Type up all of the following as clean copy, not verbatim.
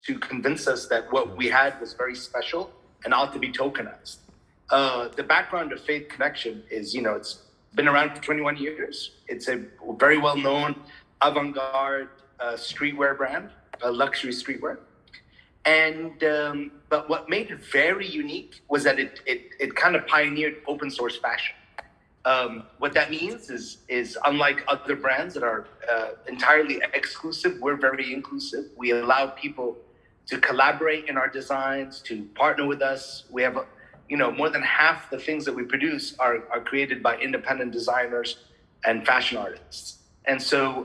to convince us that what we had was very special and ought to be tokenized. The background of Faith Connection is, it's been around for 21 years. It's a very well-known avant-garde streetwear brand, luxury streetwear. And but what made it very unique was that it kind of pioneered open source fashion. What that means is unlike other brands that are entirely exclusive, we're very inclusive. We allow people to collaborate in our designs, to partner with us. We have, more than half the things that we produce are created by independent designers and fashion artists. And so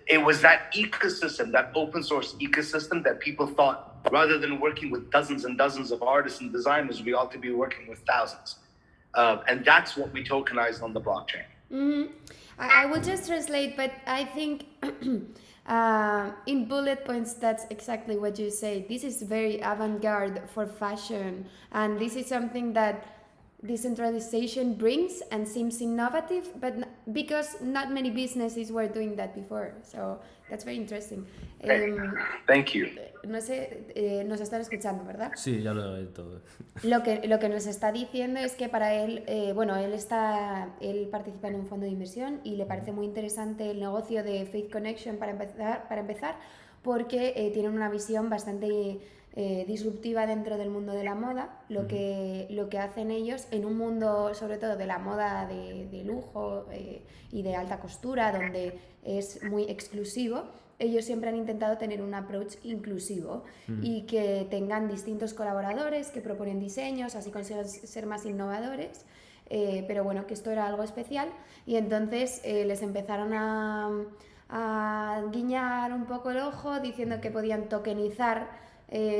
it was that ecosystem, that open source ecosystem, that people thought, rather than working with dozens and dozens of artists and designers, we ought to be working with thousands. And that's what we tokenized on the blockchain. Mm-hmm. I will just translate, but I think in bullet points, that's exactly what you say. This is very avant-garde for fashion, and this is something that decentralization brings and seems innovative, but because not many businesses were doing that before. So that's very interesting. Thank you. No sé, nos están escuchando, ¿verdad? Sí, ya lo he todo. Lo que nos está diciendo es que para él, él participa en un fondo de inversión y le parece muy interesante el negocio de Faith Connection para empezar porque tienen una visión bastante disruptiva dentro del mundo de la moda. Lo que hacen ellos en un mundo, sobre todo de la moda de lujo y de alta costura, donde es muy exclusivo, ellos siempre han intentado tener un approach inclusivo y que tengan distintos colaboradores que proponen diseños, así consiguen ser más innovadores, pero bueno, que esto era algo especial y entonces les empezaron a guiñar un poco el ojo diciendo que podían tokenizar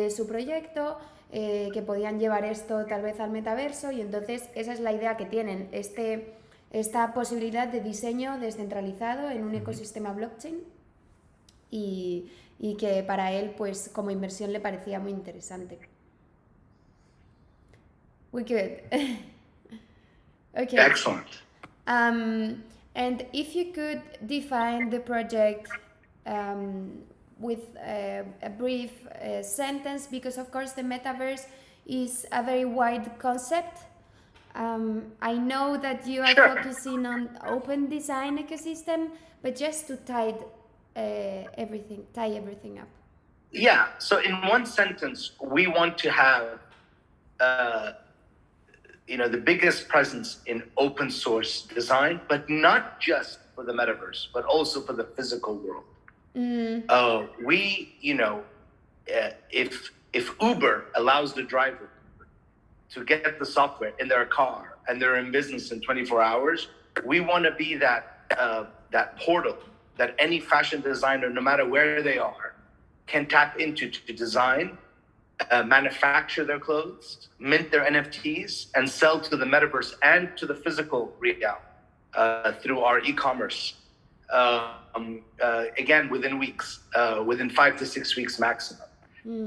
su proyecto, que podían llevar esto tal vez al metaverso y entonces esa es la idea que tienen, esta posibilidad de diseño descentralizado en un ecosistema blockchain. Y que para él, pues, como inversión le parecía muy interesante. We good. Okay. Excellent. And if you could define the project with a brief sentence, because of course the metaverse is a very wide concept. I know that you are focusing on open design ecosystem, but just to tie everything up. Yeah, so in one sentence, we want to have the biggest presence in open source design, but not just for the metaverse, but also for the physical world. If Uber allows the driver to get the software in their car and they're in business in 24 hours, we want to be that portal that any fashion designer, no matter where they are, can tap into to design, manufacture their clothes, mint their NFTs, and sell to the metaverse and to the physical realm through our e-commerce. Again, within weeks, within 5 to 6 weeks maximum.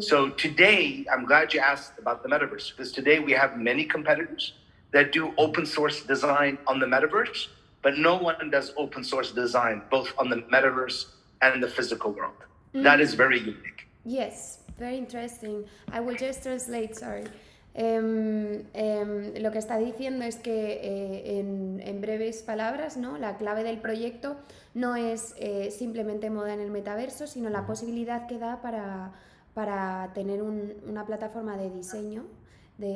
So today, I'm glad you asked about the metaverse, because today we have many competitors that do open source design on the metaverse, but no one does open source design both on the metaverse and the physical world. That is very unique. Yes, very interesting. I will just translate, sorry. Lo que está diciendo es que en breves palabras, ¿no? La clave del proyecto no es simplemente moda en el metaverso, sino la posibilidad que da para tener una plataforma de diseño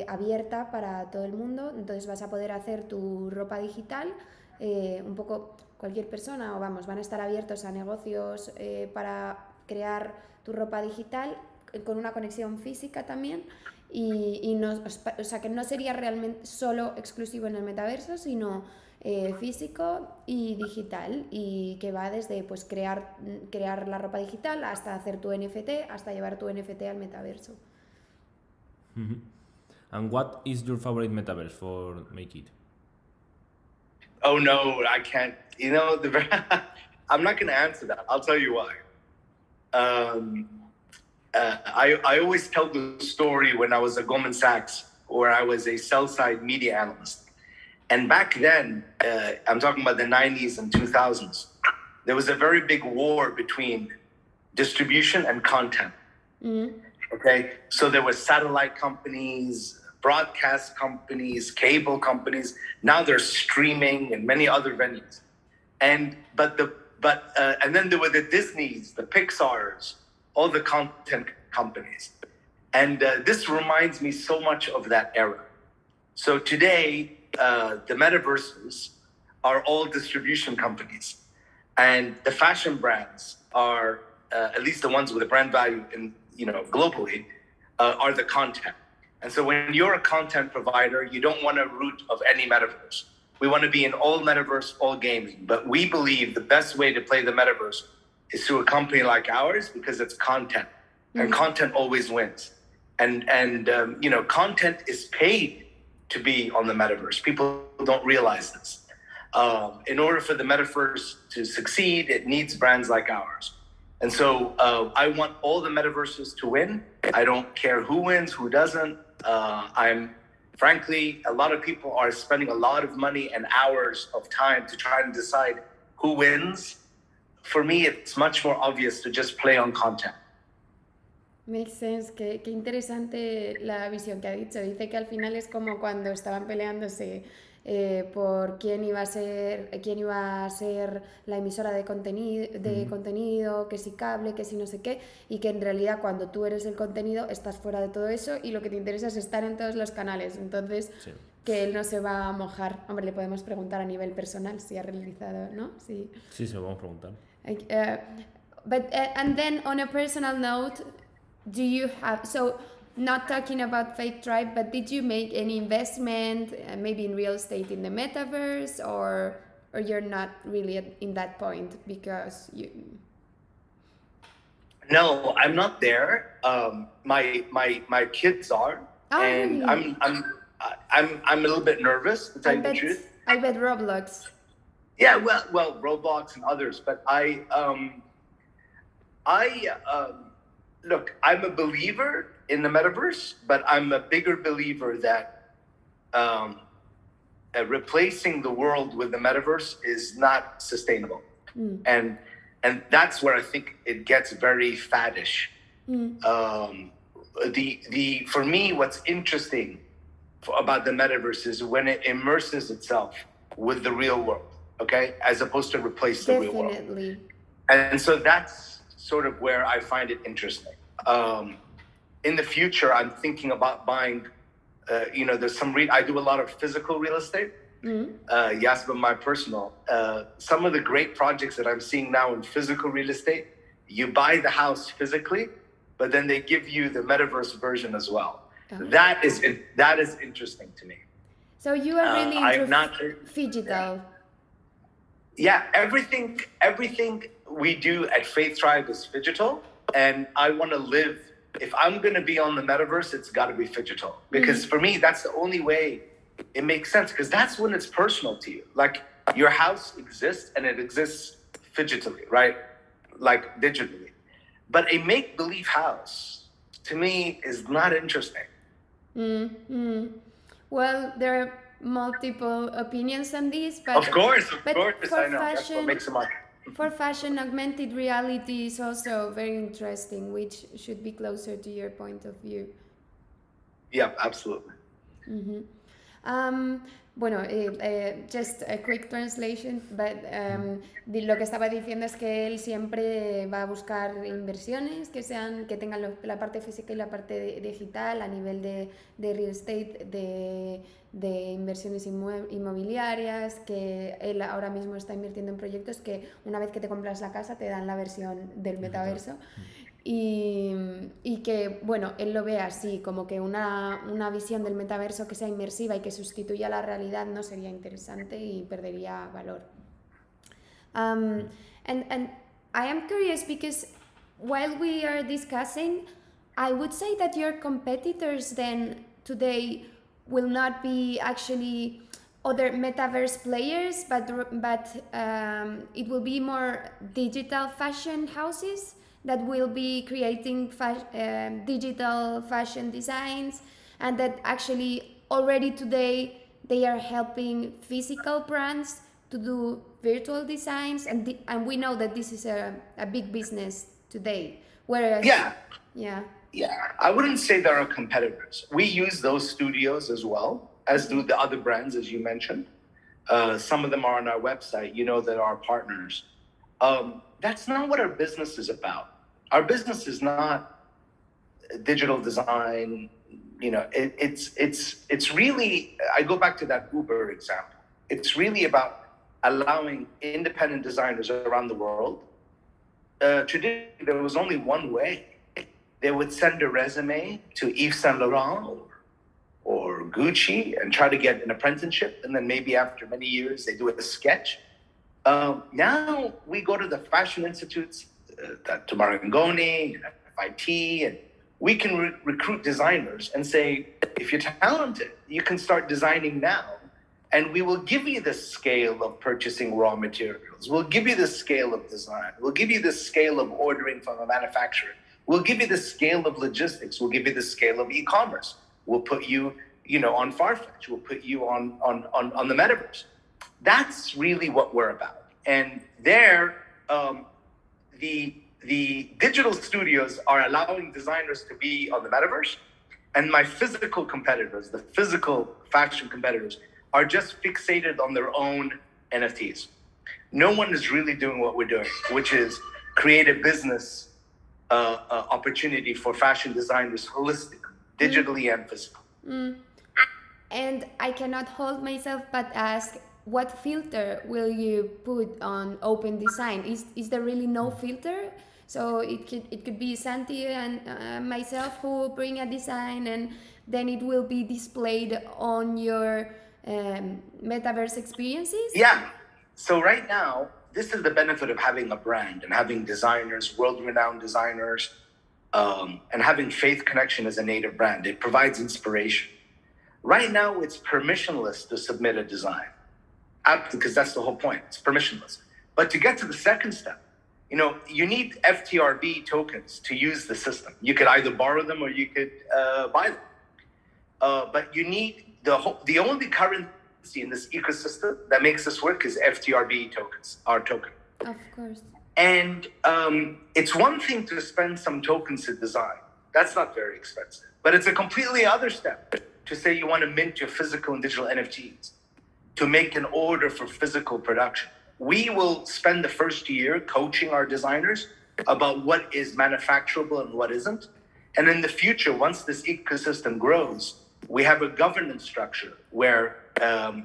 abierta para todo el mundo. Entonces vas a poder hacer tu ropa digital, un poco cualquier persona, van a estar abiertos a negocios para crear tu ropa digital con una conexión física también. Y no, o sea, que no sería realmente solo exclusivo en el metaverso, sino físico y digital, y que va desde pues crear la ropa digital hasta hacer tu NFT, hasta llevar tu NFT al metaverso. And what is your favorite metaverse for Make It? Oh no, I can't. I'm not going to answer that. I'll tell you why. I always tell the story when I was at Goldman Sachs, where I was a sell-side media analyst. And back then, I'm talking about the 90s and 2000s, there was a very big war between distribution and content. Okay, so there were satellite companies, broadcast companies, cable companies. Now there's streaming and many other venues. And then there were the Disneys, the Pixars, all the content companies. And this reminds me so much of that era. So today, the metaverses are all distribution companies, and the fashion brands are, at least the ones with a brand value in, globally, are the content. And so when you're a content provider, you don't want a route of any metaverse. We want to be in all metaverse, all gaming. But we believe the best way to play the metaverse is through a company like ours, because it's content, and content always wins. And content is paid to be on the metaverse. People don't realize this. In order for the metaverse to succeed, it needs brands like ours. And so I want all the metaverses to win. I don't care who wins, who doesn't. Frankly, a lot of people are spending a lot of money and hours of time to try and decide who wins. For me, it's much more obvious to just play on content. Makes sense. Qué interesante la visión que ha dicho. Dice que al final es como cuando estaban peleándose por quién iba a ser la emisora de contenido, que si cable, que si no sé qué, y que en realidad cuando tú eres el contenido estás fuera de todo eso y lo que te interesa es estar en todos los canales. Entonces, sí, que él no se va a mojar. Hombre, le podemos preguntar a nivel personal si ha realizado, ¿no? Sí, sí, se lo vamos a preguntar. And then on a personal note, do you have, so not talking about Faith Tribe, but did you make any investment, maybe in real estate in the metaverse, or you're not really in that point because you? No, I'm not there. My kids are, and really? I'm a little bit nervous, to tell you the truth. I bet Roblox. Yeah, well, Roblox and others, but look, I'm a believer in the metaverse, but I'm a bigger believer that replacing the world with the metaverse is not sustainable. And that's where I think it gets very faddish. For me, what's interesting about the metaverse is when it immerses itself with the real world, okay, as opposed to replace the real world. Definitely. And so that's sort of where I find it interesting. In the future, I'm thinking about buying, there's I do a lot of physical real estate. Yes, but my personal. Some of the great projects that I'm seeing now in physical real estate, you buy the house physically, but then they give you the metaverse version as well. That is interesting to me. So you are really into phygital. Yeah, everything we do at Faith Tribe is phygital, and I want to live. If I'm going to be on the metaverse, it's got to be phygital, because for me, that's the only way it makes sense, because that's when it's personal to you. Like your house exists and it exists phygitally, right? Like digitally. But a make-believe house, to me, is not interesting. Well, there are multiple opinions on this, but of course, I know. That's what makes it much. For fashion, augmented reality is also very interesting, which should be closer to your point of view. Yeah, absolutely. Bueno, just a quick translation, but lo que estaba diciendo es que él siempre va a buscar inversiones que tengan la parte física y la parte digital a nivel de real estate, de inversiones inmobiliarias, que él ahora mismo está invirtiendo en proyectos que una vez que te compras la casa te dan la versión del metaverso. Y que, bueno, él lo ve así, como que una visión del metaverso que sea inmersiva y que sustituya la realidad no sería interesante y perdería valor. And I am curious because while we are discussing, I would say that your competitors then today will not be actually other metaverse players, but it will be more digital fashion houses that will be creating digital fashion designs, and that actually already today they are helping physical brands to do virtual designs, and we know that this is a big business today. Whereas, Yeah. yeah. Yeah, I wouldn't say they're our competitors. We use those studios as well, as do the other brands, as you mentioned. Some of them are on our website, you know, that are our partners. That's not what our business is about. Our business is not digital design. You know, it's really, I go back to that Uber example. It's really about allowing independent designers around the world. Traditionally, there was only one way. They would send a resume to Yves Saint Laurent or Gucci and try to get an apprenticeship. And then maybe after many years, they do a sketch. Now we go to the fashion institutes, to Marangoni, FIT, and we can recruit designers and say, if you're talented, you can start designing now. And we will give you the scale of purchasing raw materials. We'll give you the scale of design. We'll give you the scale of ordering from a manufacturer. We'll give you the scale of logistics. We'll give you the scale of e-commerce. We'll put you, on Farfetch. We'll put you on the metaverse. That's really what we're about. And there, the digital studios are allowing designers to be on the metaverse, and my physical competitors, the physical fashion competitors, are just fixated on their own NFTs. No one is really doing what we're doing, which is create a business opportunity for fashion designers holistically, digitally and physically. And I cannot hold myself but ask, what filter will you put on open design? Is there really no filter? So it could be Santi and myself who bring a design, and then it will be displayed on your metaverse experiences? Yeah. So right now, this is the benefit of having a brand and having designers, world-renowned designers, and having Faith Connection as a native brand. It provides inspiration. Right now, it's permissionless to submit a design, because that's the whole point. It's permissionless. But to get to the second step, you need FTRB tokens to use the system. You could either borrow them or you could buy them. But you need the only currency in this ecosystem that makes this work is FTRB tokens, our token. Of course. And it's one thing to spend some tokens to design. That's not very expensive. But it's a completely other step to say you want to mint your physical and digital NFTs, to make an order for physical production. We will spend the first year coaching our designers about what is manufacturable and what isn't. And in the future, once this ecosystem grows, we have a governance structure where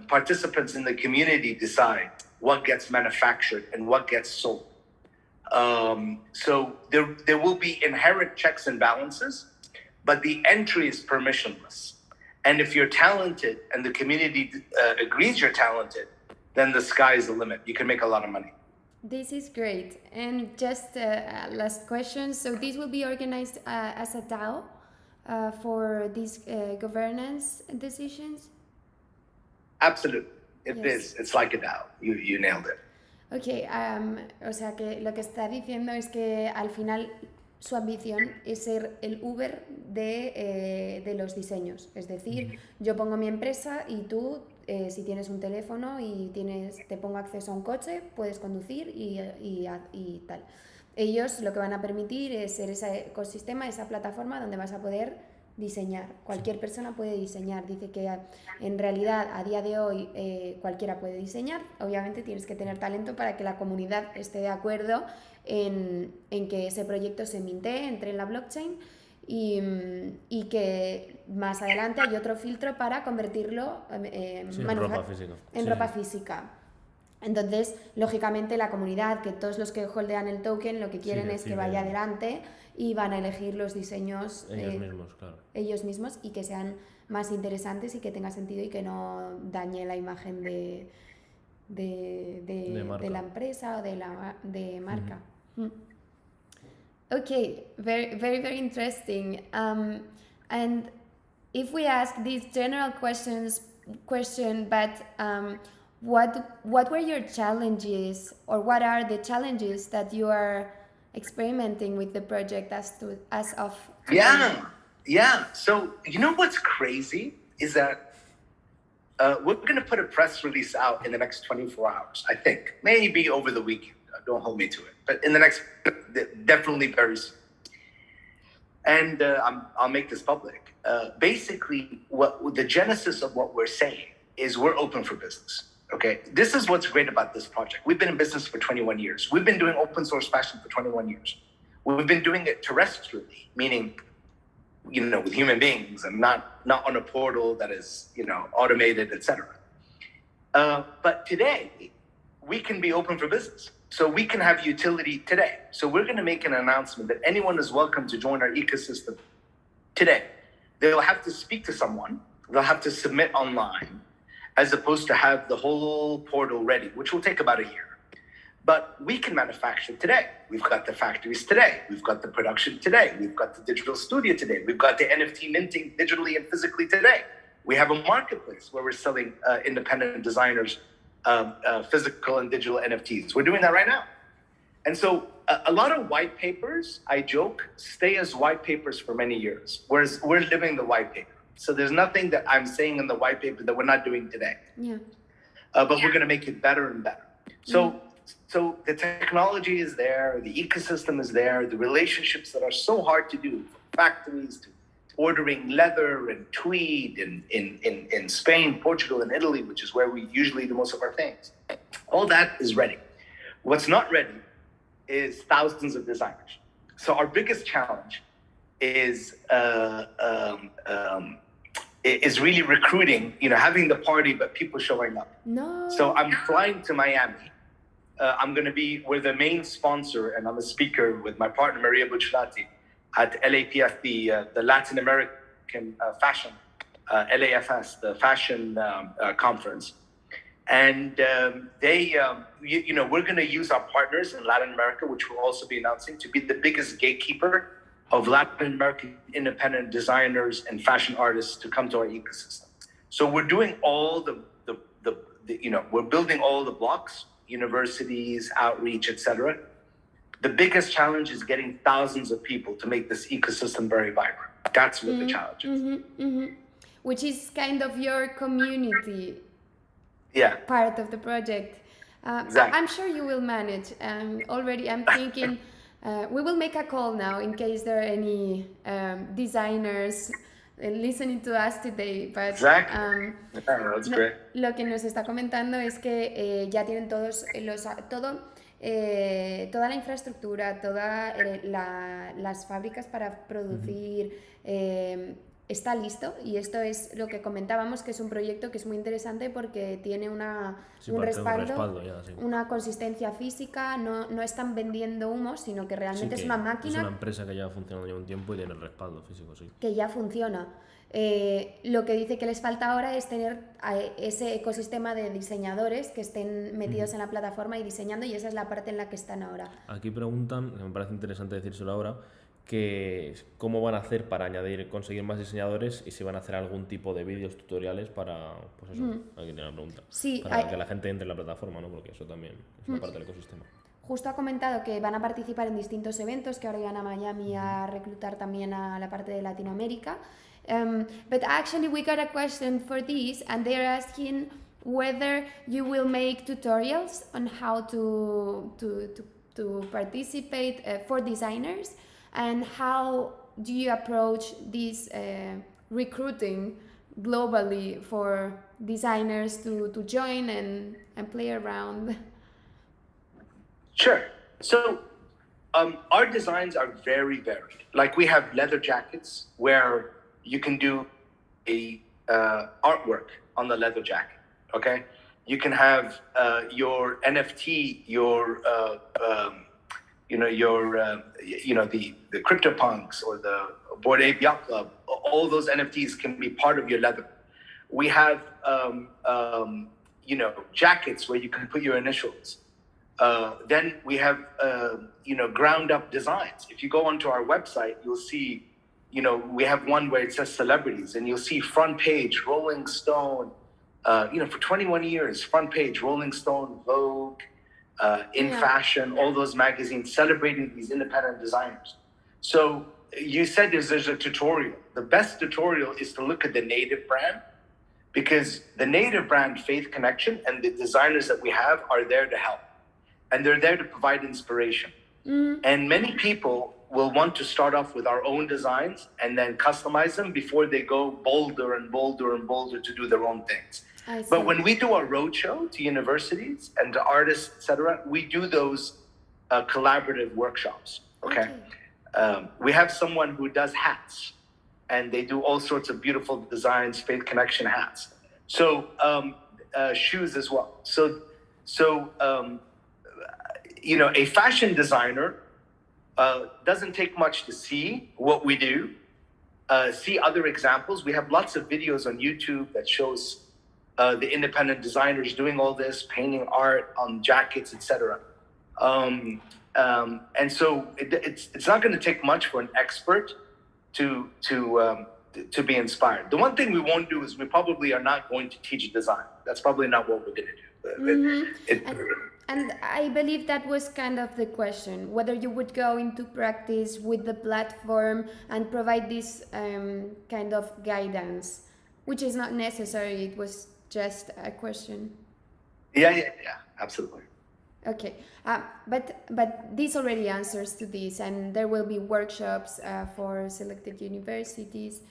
participants in the community decide what gets manufactured and what gets sold. So there will be inherent checks and balances, but the entry is permissionless. And if you're talented and the community agrees you're talented, then the sky is the limit. You can make a lot of money. This is great. And just last question. So this will be organized as a DAO for these governance decisions? Absolutely. It Yes. is. It's like a DAO. You nailed it. Ok, o sea que lo que está diciendo es que al final su ambición es ser el Uber de los diseños. Es decir, yo pongo mi empresa y tú, si tienes un teléfono y te pongo acceso a un coche, puedes conducir y tal. Ellos lo que van a permitir es ser ese ecosistema, esa plataforma donde vas a poder diseñar. Cualquier persona puede diseñar. Dice que en realidad a día de hoy cualquiera puede diseñar. Obviamente tienes que tener talento para que la comunidad esté de acuerdo en que ese proyecto se mintee, entre en la blockchain y que más adelante hay otro filtro para convertirlo en ropa física. Entonces, lógicamente, la comunidad, que todos los que holdean el token, lo que quieren es que vaya adelante y van a elegir los diseños ellos mismos y que sean más interesantes y que tenga sentido y que no dañe la imagen de la empresa o de marca. Okay, very, very, very interesting. And if we ask this general question, but what were your challenges, or what are the challenges that you are experimenting with the project as of today? Yeah. So what's crazy is that we're going to put a press release out in the next 24 hours, I think, maybe over the weekend. don't hold me to it. But in the next, definitely very soon. And I'll make this public. Basically, what the genesis of what we're saying is we're open for business. Okay, this is what's great about this project. We've been in business for 21 years. We've been doing open source fashion for 21 years. We've been doing it terrestrially, meaning, with human beings and not on a portal that is, automated, etc. But today, we can be open for business. So we can have utility today. So we're going to make an announcement that anyone is welcome to join our ecosystem today. They'll have to speak to someone. They'll have to submit online, as opposed to have the whole portal ready, which will take about a year. But we can manufacture today. We've got the factories today. We've got the production today. We've got the digital studio today. We've got the NFT minting digitally and physically today. We have a marketplace where we're selling independent designers physical and digital NFTs. We're doing that right now. And so a lot of white papers, I joke, stay as white papers for many years, whereas we're living the white paper. So there's nothing that I'm saying in the white paper that we're not doing today. Yeah. But we're going to make it better and better. So the technology is there, the ecosystem is there, the relationships that are so hard to do, from factories to ordering leather and tweed in Spain, Portugal, and Italy, which is where we usually do most of our things. All that is ready. What's not ready is thousands of designers. So our biggest challenge is really recruiting, having the party, but people showing up. No. So I'm flying to Miami. We're the main sponsor, and I'm a speaker with my partner, Maria Bucciolati, at LAPF, the Latin American fashion, LAFS, the fashion conference. And we're going to use our partners in Latin America, which we'll also be announcing, to be the biggest gatekeeper of Latin American independent designers and fashion artists to come to our ecosystem. So we're doing all we're building all the blocks, universities, outreach, etc. The biggest challenge is getting thousands of people to make this ecosystem very vibrant. That's what the challenge is. Which is kind of your community part of the project. Exactly. I'm sure you will manage. Already I'm thinking we will make a call now in case there are any designers listening to us today. But, exactly. That's great. Lo que nos está comentando es que ya tienen todos toda la infraestructura, todas las fábricas para producir está listo, y esto es lo que comentábamos, que es un proyecto que es muy interesante porque tiene un respaldo una consistencia física, no están vendiendo humo, sino que realmente es una máquina. Es una empresa que lleva funcionando ya un tiempo y tiene el respaldo físico, sí. Que ya funciona. Lo que dice que les falta ahora es tener ese ecosistema de diseñadores que estén metidos en la plataforma y diseñando, y esa es la parte en la que están ahora. Aquí preguntan, me parece interesante decírselo ahora, que cómo van a hacer para conseguir más diseñadores y si van a hacer algún tipo de vídeos tutoriales para, pues eso, aquí tiene la pregunta, sí, para que la gente entre en la plataforma, ¿no? Porque eso también es una parte del ecosistema. Justo ha comentado que van a participar en distintos eventos, que ahora irán a Miami a reclutar también a la parte de Latinoamérica. But actually we got a question for this, and they're asking whether you will make tutorials on how to participate for designers, and how do you approach this recruiting globally for designers to join and play around? Sure. So our designs are very varied. Like we have leather jackets where you can do a artwork on the leather jacket, okay? You can have your NFT, the CryptoPunks or the Bored Ape Yacht Club. All those NFTs can be part of your leather. We have, jackets where you can put your initials. Then we have, ground up designs. If you go onto our website, you'll see, we have one where it says celebrities, and you'll see front page, Rolling Stone, for 21 years, front page, Rolling Stone, Vogue, In Fashion, all those magazines celebrating these independent designers. So you said there's a tutorial. The best tutorial is to look at the native brand, because the native brand, Faith Connection, and the designers that we have are there to help. and they're there to provide inspiration. And many people will want to start off with our own designs and then customize them before they go bolder and bolder and bolder to do their own things. But when we do our roadshow to universities and to artists, etc., we do those collaborative workshops. Okay. We have someone who does hats, and they do all sorts of beautiful designs, Faith Connection hats. So shoes as well. So a fashion designer doesn't take much to see what we do, see other examples. We have lots of videos on YouTube that shows the independent designers doing all this, painting art on jackets, etc. And so it's not going to take much for an expert to be inspired. The one thing we won't do is we probably are not going to teach design. That's probably not what we're going to do. And I believe that was kind of the question, whether you would go into practice with the platform and provide this kind of guidance, which is not necessary. It was just a question. Yeah, absolutely. Okay, but this already answers to this, and there will be workshops for selected universities.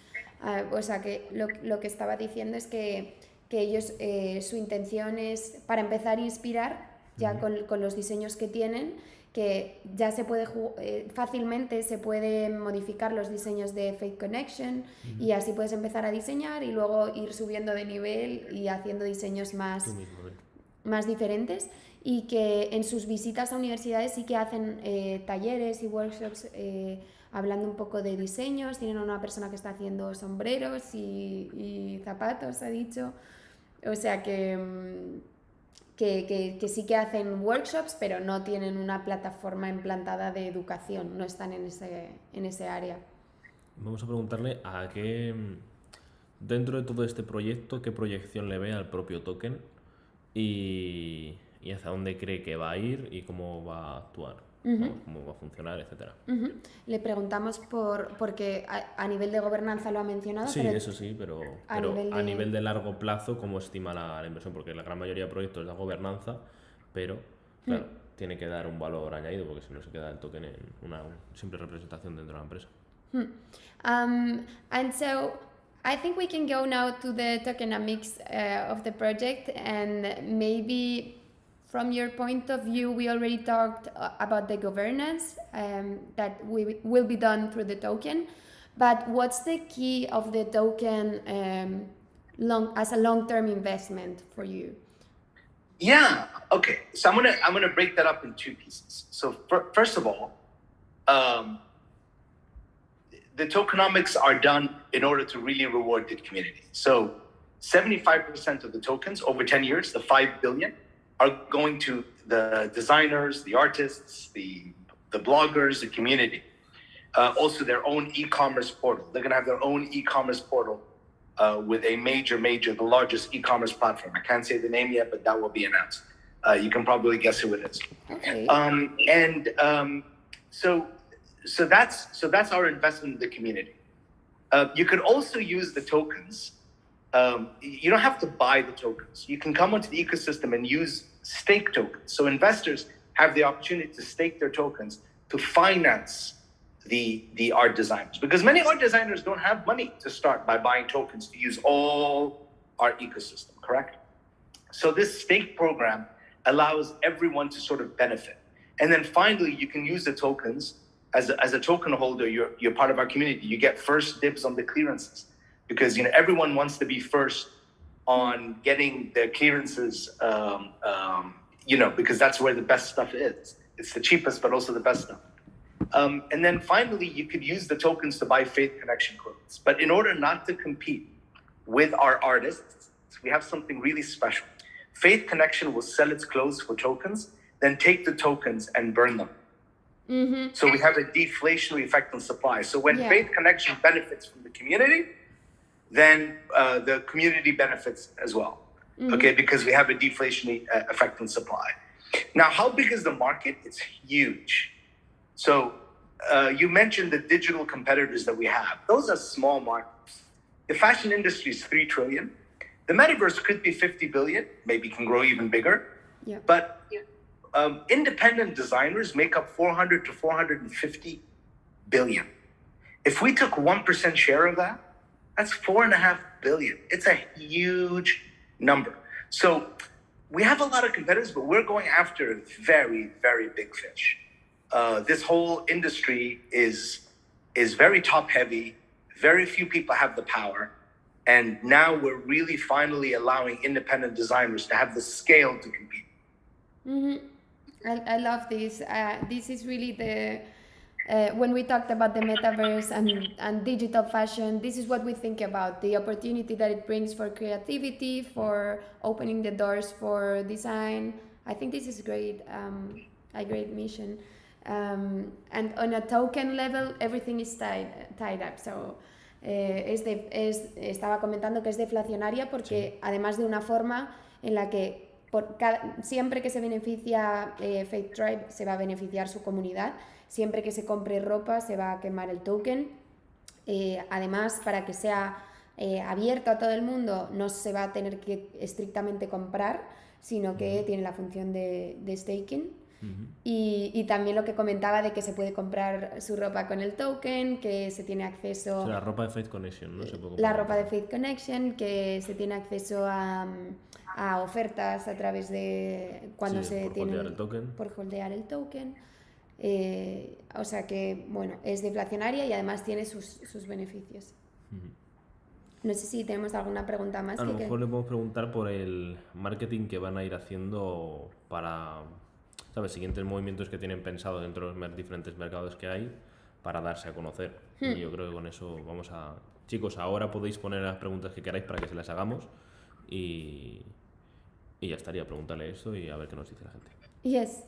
O sea que lo que estaba diciendo es que ellos, su intención es, para empezar a inspirar, ya con los diseños que tienen, que ya se puede fácilmente se pueden modificar los diseños de Faith Connection y así puedes empezar a diseñar y luego ir subiendo de nivel y haciendo diseños más diferentes, y que en sus visitas a universidades sí que hacen talleres y workshops hablando un poco de diseños. Tienen una persona que está haciendo sombreros y zapatos, ha dicho. O sea que sí que hacen workshops, pero no tienen una plataforma implantada de educación, no están en ese área. Vamos a preguntarle a qué, dentro de todo este proyecto, qué proyección le ve al propio token y hacia dónde cree que va a ir y cómo va a actuar, cómo va a funcionar, etc. Le preguntamos porque a nivel de gobernanza lo ha mencionado. Sí, pero eso sí, pero a nivel de largo plazo, ¿cómo estima la inversión? Porque la gran mayoría de proyectos es la gobernanza, pero claro, tiene que dar un valor añadido, porque si no se queda el token en una simple representación dentro de la empresa. And so I think we can go now to the tokenomics of the project, and maybe from your point of view, we already talked about the governance that will be done through the token, but what's the key of the token as a long-term investment for you? Yeah, okay. So I'm gonna break that up in two pieces. So first of all, the tokenomics are done in order to really reward the community. So 75% of the tokens over 10 years, the 5 billion, are going to the designers, the artists, the bloggers, the community. Also their own e-commerce portal. They're going to have their own e-commerce portal with a major, the largest e-commerce platform. I can't say the name yet, but that will be announced. You can probably guess who it is. Okay. So that's our investment in the community. You could also use the tokens. You don't have to buy the tokens. You can come onto the ecosystem and use stake tokens. So investors have the opportunity to stake their tokens to finance the art designers, because many art designers don't have money to start by buying tokens to use all our ecosystem, correct? So this stake program allows everyone to sort of benefit. And then finally, you can use the tokens as a token holder. You're part of our community. You get first dibs on the clearances, because everyone wants to be first on getting the clearances, because that's where the best stuff is. It's the cheapest, but also the best stuff. And then finally, you could use the tokens to buy Faith Connection clothes. But in order not to compete with our artists, we have something really special. Faith Connection will sell its clothes for tokens, then take the tokens and burn them. Mm-hmm. So we have a deflationary effect on supply. So when Faith Connection benefits from the community, then the community benefits as well. Mm-hmm. Okay, because we have a deflationary effect on supply. Now, how big is the market? It's huge. So you mentioned the digital competitors that we have. Those are small markets. The fashion industry is 3 trillion. The metaverse could be 50 billion, maybe can grow even bigger. Yeah. But independent designers make up 400 to 450 billion. If we took 1% share of that, that's 4.5 billion. It's a huge number. So we have a lot of competitors, but we're going after very, very big fish. This whole industry is very top heavy. Very few people have the power. And now we're really finally allowing independent designers to have the scale to compete. Mm-hmm. I love this. This is really the when we talked about the metaverse and digital fashion, this is what we think about, the opportunity that it brings for creativity, for opening the doors for design. I think this is great, a great mission. And on a token level, everything is tied up. So, estaba comentando que es deflacionaria porque además de una forma en la que siempre que se beneficia Faith Tribe se va a beneficiar su comunidad, siempre que se compre ropa se va a quemar el token, además para que sea abierto a todo el mundo no se va a tener que estrictamente comprar, sino que tiene la función de staking. Y también lo que comentaba de que se puede comprar su ropa con el token, que se tiene acceso... O sea, la ropa de Faith Connection, ¿no? Se puede la ropa de Faith Connection, que se tiene acceso a ofertas a través de cuando se tiene... Holdear el token. Por holdear el token. O sea que, bueno, es deflacionaria y además tiene sus beneficios. No sé si tenemos alguna pregunta más. A lo mejor le podemos preguntar por el marketing que van a ir haciendo para... ¿Sabes? Siguientes movimientos que tienen pensado dentro de los diferentes mercados que hay para darse a conocer. Y yo creo que con eso vamos a... Chicos, ahora podéis poner las preguntas que queráis para que se las hagamos y ya estaría, preguntarle esto y a ver qué nos dice la gente. Yes,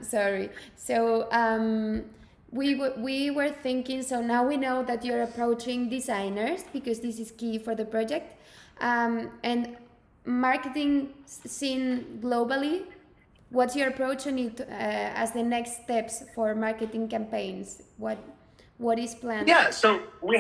sorry. So we were thinking, so now we know that you're approaching designers because this is key for the project. And marketing scene globally, what's your approach on it as the next steps for marketing campaigns? What is planned? Yeah, so we've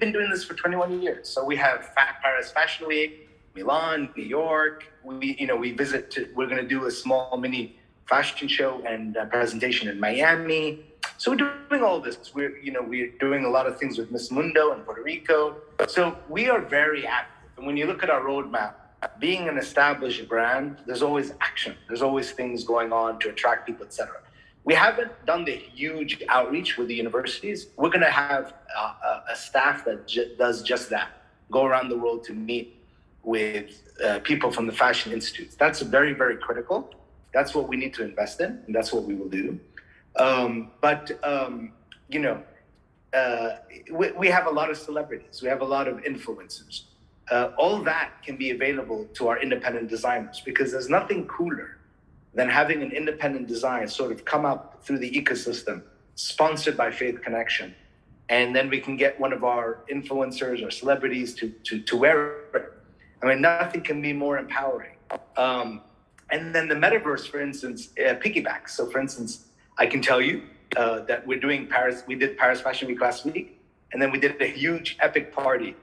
been doing this for 21 years. So we have Paris Fashion Week, Milan, New York. We're going to do a small mini fashion show and presentation in Miami. So we're doing all this. We're doing a lot of things with Miss Mundo in Puerto Rico. So we are very active. And when you look at our roadmap, being an established brand, there's always action. There's always things going on to attract people, etc. We haven't done the huge outreach with the universities. We're going to have a staff that does just that. Go around the world to meet with people from the fashion institutes. That's very, very critical. That's what we need to invest in, and that's what we will do. We have a lot of celebrities. We have a lot of influencers. All that can be available to our independent designers because there's nothing cooler than having an independent design sort of come up through the ecosystem, sponsored by Faith Connection. And then we can get one of our influencers or celebrities to wear it. I mean, nothing can be more empowering. And then the metaverse, for instance, piggybacks. So for instance, I can tell you that we did Paris Fashion Week last week, and then we did a huge epic party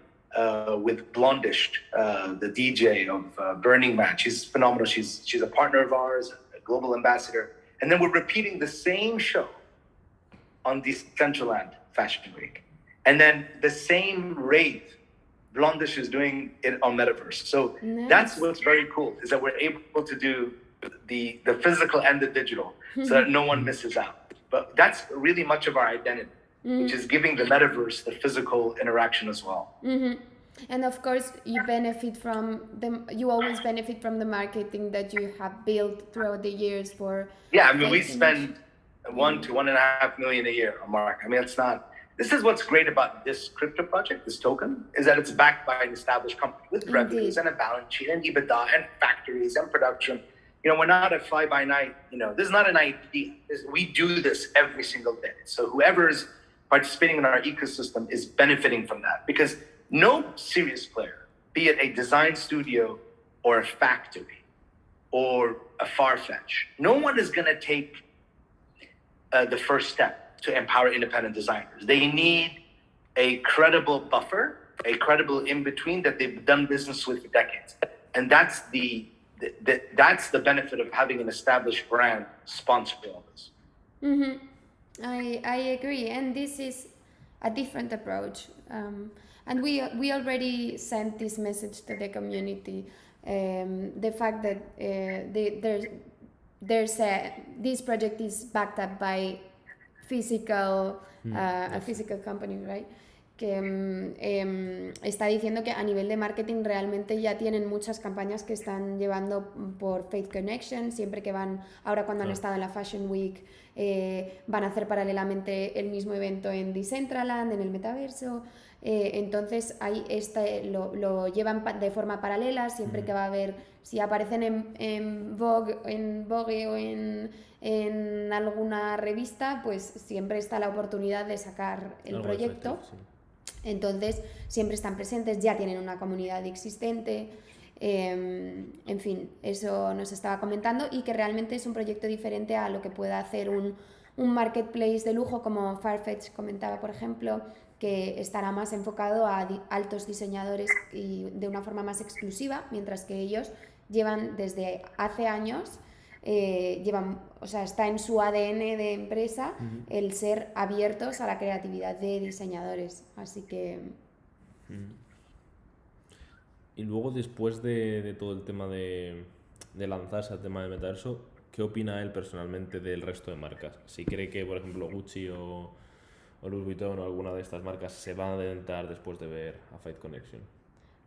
with Blondish, the DJ of Burning Man. She's phenomenal. She's a partner of ours, a global ambassador. And then we're repeating the same show on Decentraland Fashion Week. And then the same rate, Blondish is doing it on Metaverse. So That's what's very cool, is that we're able to do the physical and the digital so that no one misses out. But that's really much of our identity. Which is giving the metaverse the physical interaction as well. And of course, you always benefit from the marketing that you have built throughout the years for... Yeah, I mean, we spend $1 to $1.5 million a year on marketing. I mean, this is what's great about this crypto project, this token, is that it's backed by an established company with revenues and a balance sheet and EBITDA and factories and production. We're not a fly-by-night, this is not an idea. We do this every single day. So whoever's participating in our ecosystem is benefiting from that, because no serious player, be it a design studio or a factory or a Farfetch, no one is going to take the first step to empower independent designers. They need a credible buffer, a credible in-between that they've done business with for decades. And that's the that's the benefit of having an established brand sponsoring all this. I agree, and this is a different approach. And we already sent this message to the community. The fact that this project is backed up by a physical company, right? Que está diciendo que a nivel de marketing realmente ya tienen muchas campañas que están llevando por Faith Connection, siempre que van, ahora cuando han estado en la Fashion Week, van a hacer paralelamente el mismo evento en Decentraland, en el metaverso. Entonces ahí lo llevan de forma paralela, siempre que va a haber, si aparecen en Vogue o en alguna revista, pues siempre está la oportunidad de sacar el proyecto. Efectivo, sí. Entonces siempre están presentes, ya tienen una comunidad existente. En fin, eso nos estaba comentando, y que realmente es un proyecto diferente a lo que pueda hacer un marketplace de lujo como Farfetch comentaba, por ejemplo, que estará más enfocado a altos diseñadores y de una forma más exclusiva, mientras que ellos llevan desde hace años, o sea, está en su ADN de empresa el ser abiertos a la creatividad de diseñadores, así que... Y luego, después de todo el tema de lanzarse al tema del metaverso, ¿qué opina él personalmente del resto de marcas? Si cree que, por ejemplo, Gucci o Louis Vuitton o alguna de estas marcas se van a adentrar después de ver a Faith Connection.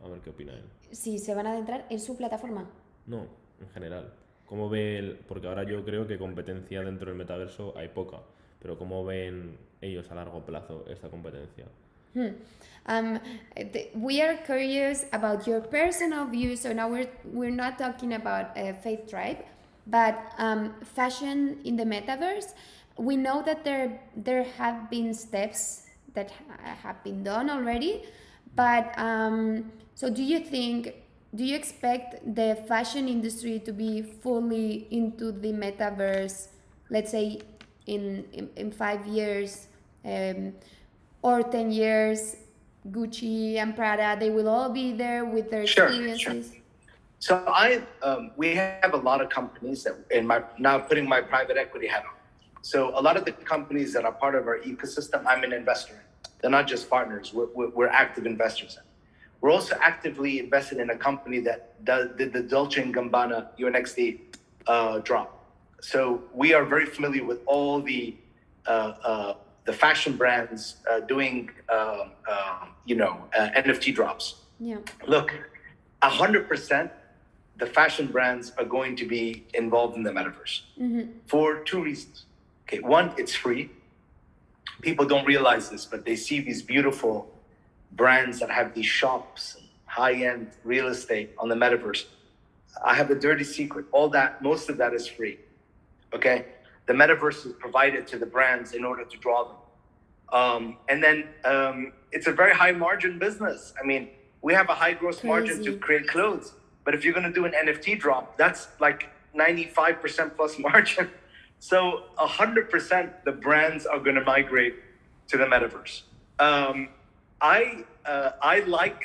A ver qué opina él. Sí, se van a adentrar en su plataforma. No, en general. ¿Cómo ve él? Porque ahora yo creo que competencia dentro del metaverso hay poca, pero ¿cómo ven ellos a largo plazo esta competencia? We are curious about your personal views. So now we're not talking about Faith Tribe, but fashion in the metaverse. We know that there have been steps that have been done already, but so do you expect the fashion industry to be fully into the metaverse, let's say in 5 years or 10 years? Gucci and Prada, they will all be there with their experiences. Sure. So we have a lot of companies that now putting my private equity hat on. So a lot of the companies that are part of our ecosystem, I'm an investor in. They're not just partners, we're active investors in. We're also actively invested in a company that did the Dolce & Gabbana UNXT drop. So we are very familiar with all the fashion brands doing NFT drops. Yeah. Look, 100% the fashion brands are going to be involved in the metaverse for 2 reasons. Okay, one, it's free. People don't realize this, but they see these beautiful brands that have these shops, high-end real estate on the metaverse. I have a dirty secret. Most of that is free. Okay, the metaverse is provided to the brands in order to draw them. And then it's a very high margin business. I mean, we have a high gross margin to create clothes, but if you're going to do an NFT drop, that's like 95% plus margin. So 100% the brands are going to migrate to the metaverse. I like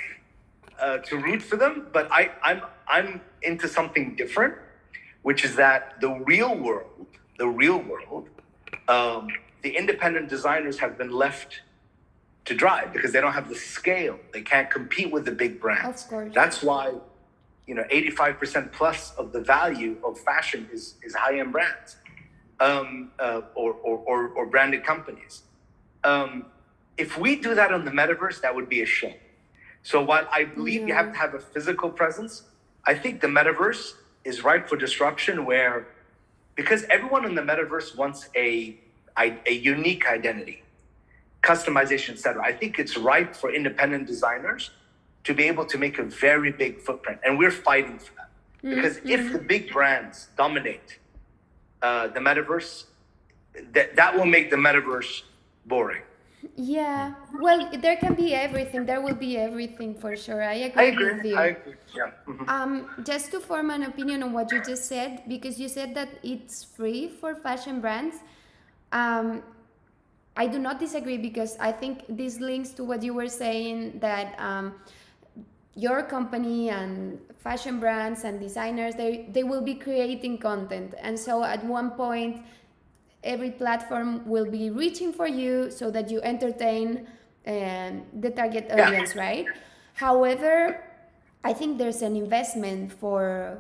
to root for them, but I'm into something different, which is that the real world, the independent designers have been left to dry because they don't have the scale. They can't compete with the big brands. Of course. That's why, 85% plus of the value of fashion is high-end brands, or branded companies. If we do that on the metaverse, that would be a shame. So while I believe you have to have a physical presence, I think the metaverse is ripe for disruption because everyone in the metaverse wants a unique identity, customization, etc. I think it's ripe for independent designers to be able to make a very big footprint. And we're fighting for that. Because if the big brands dominate the metaverse, that will make the metaverse boring. Yeah, well, there can be everything. There will be everything for sure. I agree with you. I agree. Yeah. Just to form an opinion on what you just said, because you said that it's free for fashion brands. I do not disagree, because I think this links to what you were saying, that your company and fashion brands and designers, they will be creating content, and so at one point every platform will be reaching for you so that you entertain the target audience, right? However, I think there's an investment for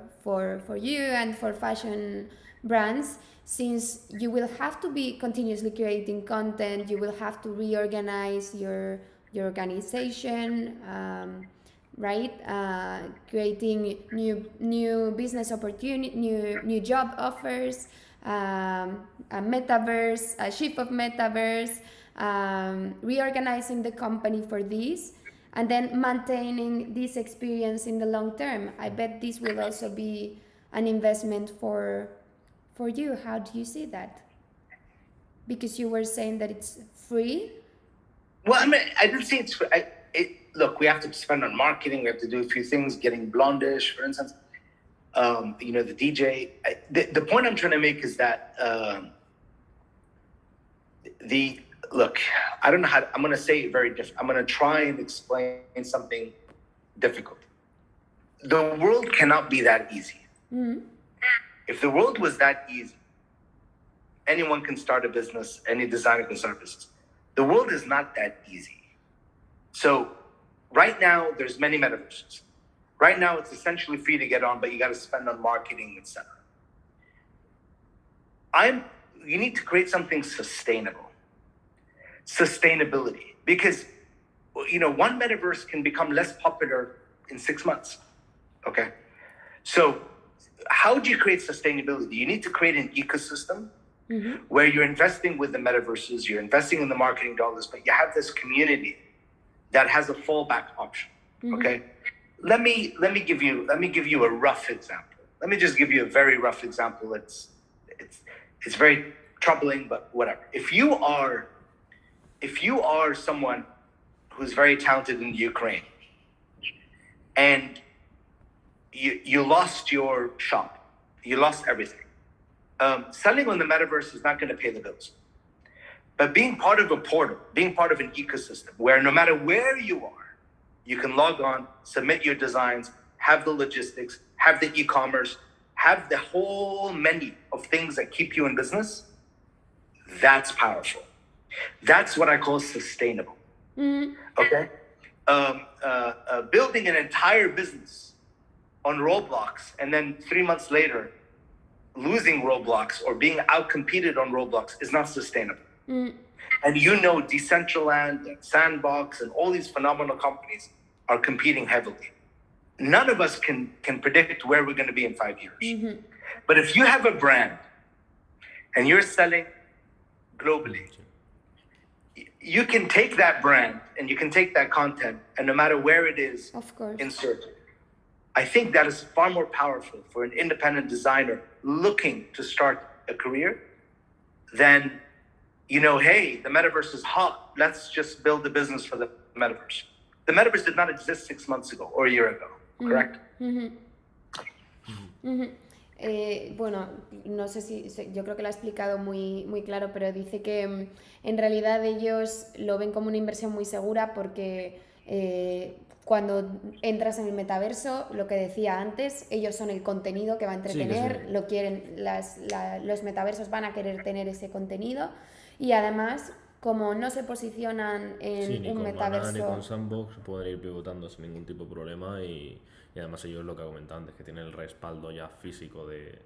you and for fashion brands, since you will have to be continuously creating content, you will have to reorganize your organization, right? Creating new business opportunity, new job offers, a metaverse, a shift of metaverse, reorganizing the company for this, and then maintaining this experience in the long term. I bet this will also be an investment for you. How do you see that? Because you were saying that it's free. Well, I mean, I didn't say it's free. Look, we have to spend on marketing. We have to do a few things, getting blondish, for instance. The DJ. The point I'm trying to make is that look, I don't know how I'm going to say it very different. I'm going to try and explain something difficult. The world cannot be that easy. Mm-hmm. If the world was that easy, anyone can start a business, any designer can start a business. The world is not that easy. So right now, there's many metaverses. Right now, it's essentially free to get on, but you got to spend on marketing, etc. You need to create something sustainable. Sustainability, because one metaverse can become less popular in 6 months. Okay, so how do you create sustainability? You need to create an ecosystem where you're investing with the metaverses, you're investing in the marketing dollars, but you have this community that has a fallback option. Okay, let me give you a rough example. Let me just give you a very rough example. It's very troubling, but whatever. If you are someone who's very talented in Ukraine and you lost your shop, you lost everything, selling on the metaverse is not going to pay the bills. But being part of a portal, being part of an ecosystem where no matter where you are, you can log on, submit your designs, have the logistics, have the e-commerce, have the whole menu of things that keep you in business, that's powerful. That's what I call sustainable. Okay? Building an entire business on Roblox and then 3 months later losing Roblox or being outcompeted on Roblox is not sustainable. And Decentraland and Sandbox and all these phenomenal companies are competing heavily. None of us can predict where we're going to be in 5 years. But if you have a brand and you're selling globally, you can take that brand and you can take that content, and no matter where it is, of course, insert it. I think that is far more powerful for an independent designer looking to start a career than, hey, the metaverse is hot. Let's just build a business for the metaverse. The metaverse did not exist 6 months ago or a year ago, correct? Bueno, no sé si yo creo que lo ha explicado muy, muy claro, pero dice que en realidad ellos lo ven como una inversión muy segura porque cuando entras en el metaverso, lo que decía antes, ellos son el contenido que va a entretener, sí. lo quieren, los metaversos van a querer tener ese contenido, y además, como no se posicionan en ni un con metaverso... Banana, ni con Sandbox pueden ir pivotando sin ningún tipo de problema, y además ellos, lo que comentado antes, que tienen el respaldo ya físico de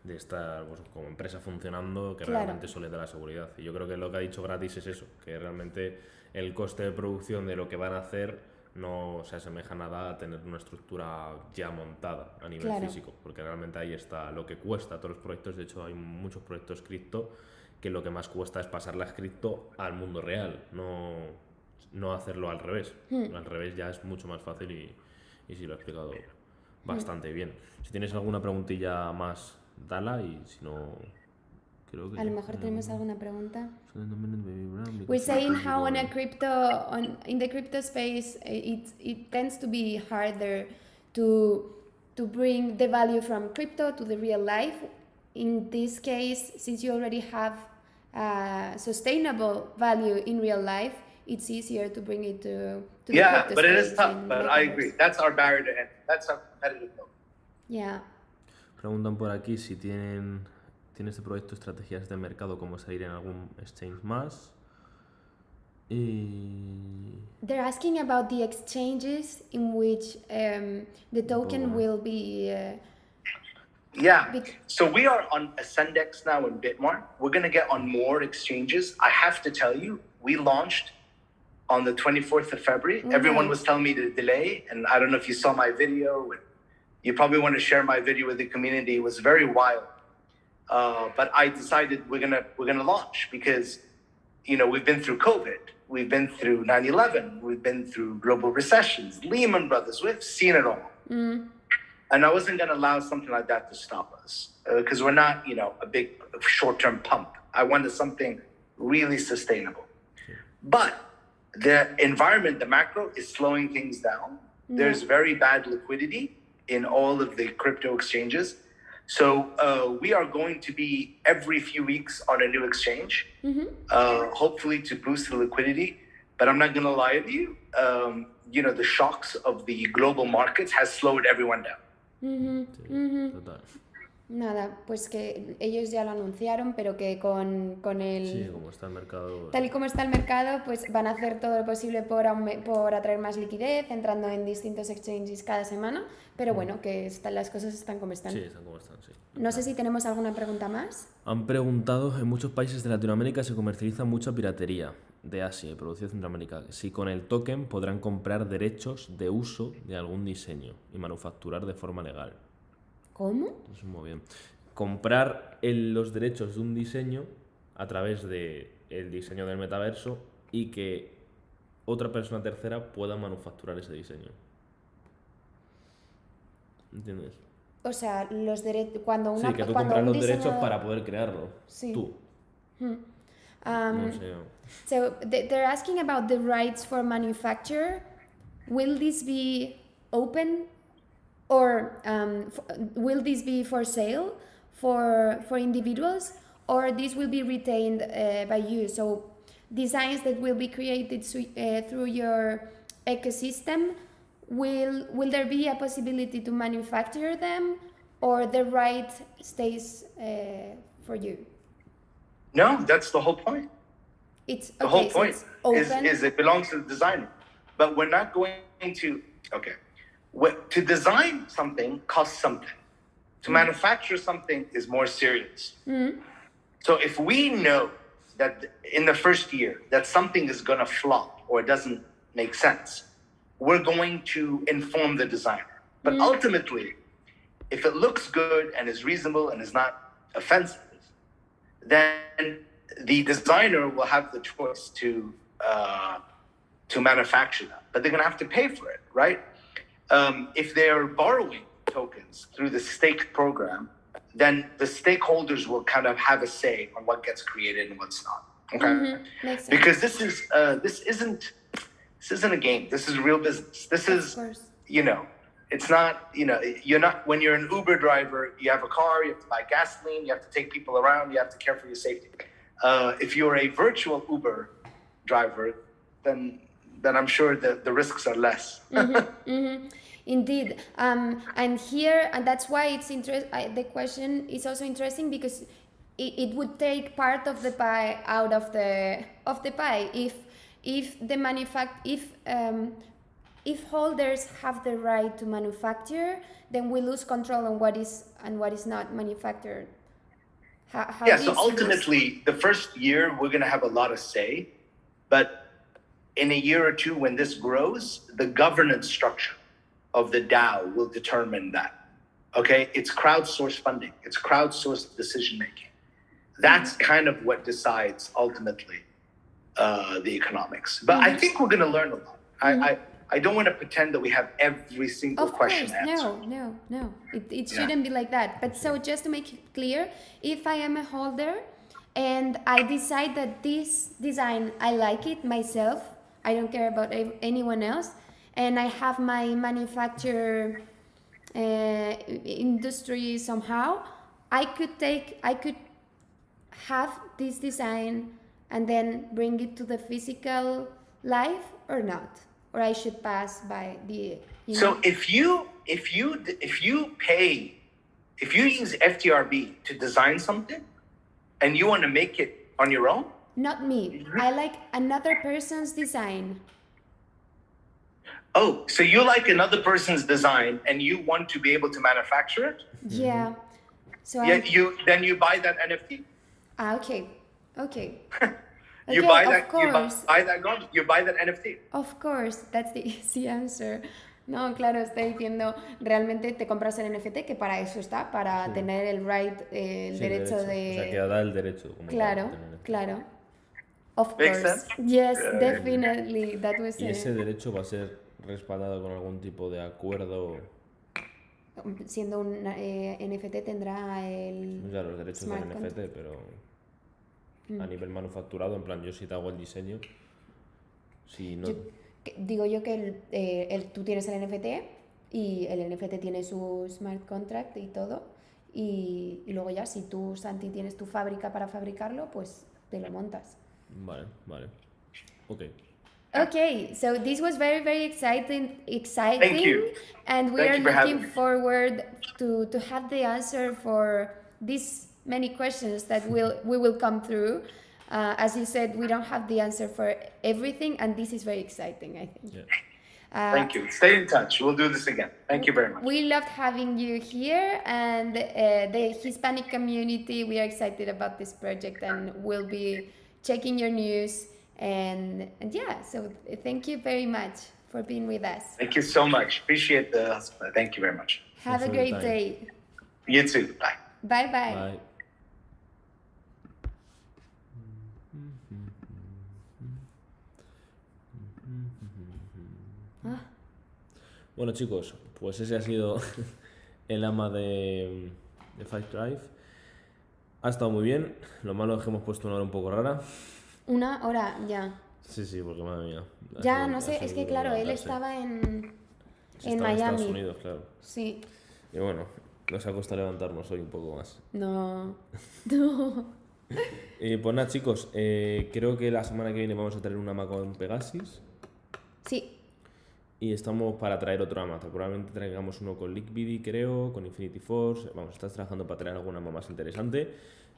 estar como empresa funcionando, que realmente eso les da la seguridad. Y yo creo que lo que ha dicho gratis es eso, que realmente el coste de producción de lo que van a hacer no se asemeja nada a tener una estructura ya montada a nivel físico, porque realmente ahí está lo que cuesta a todos los proyectos. De hecho, hay muchos proyectos cripto que lo que más cuesta es pasar la cripto al mundo real, no hacerlo al revés. Al revés ya es mucho más fácil, y sí lo he explicado bastante bien. Si tienes alguna preguntilla más, dala, y si no, creo que... A lo mejor tenemos alguna pregunta. We're saying how in the crypto space it tends to be harder to bring the value from crypto to the real life. In this case, since you already have sustainable value in real life, it's easier to bring it to the Yeah, crypto but it is space tough. in But I metaverse. agree. That's our barrier to entry. That's our competitive mode. Yeah. Preguntan por aquí si tiene este proyecto estrategias de mercado, como salir en algún exchange más. Y They're asking about the exchanges in which the token Boa. will be. Yeah. Bec- So we are on Ascendex now in Bitmart. We're going to get on more exchanges. I have to tell you, we launched on the 24th of February. Everyone was telling me to delay, and I don't know if you saw my video. You probably want to share my video with the community. It was very wild. But I decided we're gonna launch because, we've been through COVID, we've been through 9/11, we've been through global recessions, Lehman Brothers, we've seen it all. And I wasn't gonna allow something like that to stop us because we're not, a big short-term pump. I wanted something really sustainable. But the environment, the macro, is slowing things down. There's very bad liquidity in all of the crypto exchanges. So we are going to be every few weeks on a new exchange, hopefully to boost the liquidity. But I'm not going to lie to you. The shocks of the global markets has slowed everyone down. sí, total. Nada, pues que ellos ya lo anunciaron, pero que con el... Sí, como está el mercado. Tal y como está el mercado, pues van a hacer todo lo posible por atraer más liquidez, entrando en distintos exchanges cada semana, pero bueno, que las cosas están como están. Sí, están como están, sí. No sé si tenemos alguna pregunta más. Han preguntado, en muchos países de Latinoamérica se comercializa mucha piratería de Asia y producida en Centroamérica. Si con el token podrán comprar derechos de uso de algún diseño y manufacturar de forma legal. ¿Cómo? Eso es muy bien. Comprar los derechos de un diseño a través del diseño del metaverso y que otra persona tercera pueda manufacturar ese diseño. ¿Entiendes? O sea, cuando una Sí, que tú cuando compras un los derechos diseñador- para poder crearlo. Sí. Tú. No sé. So they're asking about the rights for manufacture. Will this be open, or will this be for sale for individuals, or this will be retained by you? So designs that will be created through your ecosystem, will there be a possibility to manufacture them, or the right stays for you? No, that's the whole point. It's The okay, whole so point it's open. is it belongs to the designer. But we're not going to, to design something costs something. To manufacture something is more serious. So if we know that in the first year that something is going to flop or it doesn't make sense, we're going to inform the designer. But ultimately, if it looks good and is reasonable and is not offensive, then the designer will have the choice to manufacture that, but they're going to have to pay for it, right? If they're borrowing tokens through the stake program, then the stakeholders will kind of have a say on what gets created and what's not. Okay, Makes sense. because this isn't a game. This is real business. This is, course. it's not, you're not, when you're an Uber driver, you have a car, you have to buy gasoline, you have to take people around, you have to care for your safety. If you're a virtual Uber driver, then I'm sure that the risks are less. Indeed, and here, and that's why it's the question is also interesting, because it would take part of the pie out of the pie if holders have the right to manufacture, then we lose control on what is and what is not manufactured. So ultimately, the first year, we're going to have a lot of say. But in a year or two, when this grows, the governance structure of the DAO will determine that. Okay? It's crowdsourced funding. It's crowdsourced decision-making. That's kind of what decides, ultimately, the economics. But I think we're going to learn a lot. I don't want to pretend that we have every single question answered. No. It shouldn't be like that. But so just to make it clear, if I am a holder and I decide that this design, I like it myself, I don't care about anyone else, and I have my manufacture industry somehow, I could have this design and then bring it to the physical life or not. or I should pass by the. So if you use FTRB to design something, and you want to make it on your own. Not me. I like another person's design. Oh, so you like another person's design and you want to be able to manufacture it? Yeah. So Yeah, you buy that NFT. Okay. Okay. You Okay, buy of that. course. You buy that NFT. Of course, that's the easy answer. No, claro, estoy diciendo, realmente te compras el NFT, que para eso está, para tener el right, el Sí, derecho O sea, de... que da el derecho. Como Claro, tal, de tener. claro. Of Makes course. sense? Yes, definitely. That was Y ese derecho va a ser respaldado con algún tipo de acuerdo. Siendo un NFT tendrá el... Ya los derechos smart del NFT, contract. pero a nivel manufacturado, en plan, yo si te hago el diseño, si no. Digo yo que tú tienes el NFT y el NFT tiene su smart contract y todo. Y luego ya, si tú, Santi, tienes tu fábrica para fabricarlo, pues te lo montas. Vale. Ok. Okay, so this was very, very exciting, Thank you. and we Thank are you for having looking me. forward to have the answer for these many questions that we will come through. As you said, we don't have the answer for everything, and this is very exciting, I think. Yeah. Thank you. Stay in touch. We'll do this again. Thank you very much. We loved having you here, and the Hispanic community, we are excited about this project, and we'll be checking your news. And yeah, so thank you very much for being with us. Thank you so much. Appreciate the. Thank you very much. Have a Thanks for great your time. day. You too. Bye. Bye bye. Bye. Bueno, chicos, pues ese ha sido el ama de Five Drive. Ha estado muy bien. Lo malo es que hemos puesto una hora un poco rara. Una hora ya. Sí, porque madre mía. Ya, no sé, es que claro, él levantarse. estaba en Sí, estaba en Miami. Estados Unidos, claro. Sí. Y bueno, nos ha costado levantarnos hoy un poco más. No. Pues nada, chicos, creo que la semana que viene vamos a traer un ama con Pegasus. Sí. Y estamos para traer otro ama. Probablemente traigamos uno con Liquidity, creo, con Infinity Force. Vamos, estás trabajando para traer alguna ama más interesante.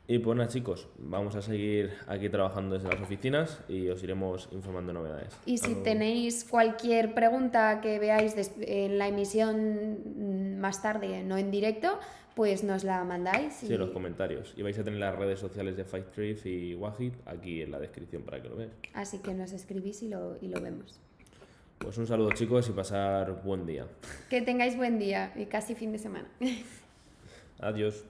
Y pues nada, chicos, vamos a seguir aquí trabajando desde las oficinas y os iremos informando de novedades. Y si tenéis cualquier pregunta que veáis en la emisión más tarde, no en directo, pues nos la mandáis. Sí, en los comentarios. Y vais a tener las redes sociales de Five Drive y Wahid aquí en la descripción para que lo veáis. Así que nos escribís y lo vemos. Pues un saludo, chicos, y pasar buen día. Que tengáis buen día y casi fin de semana. Adiós.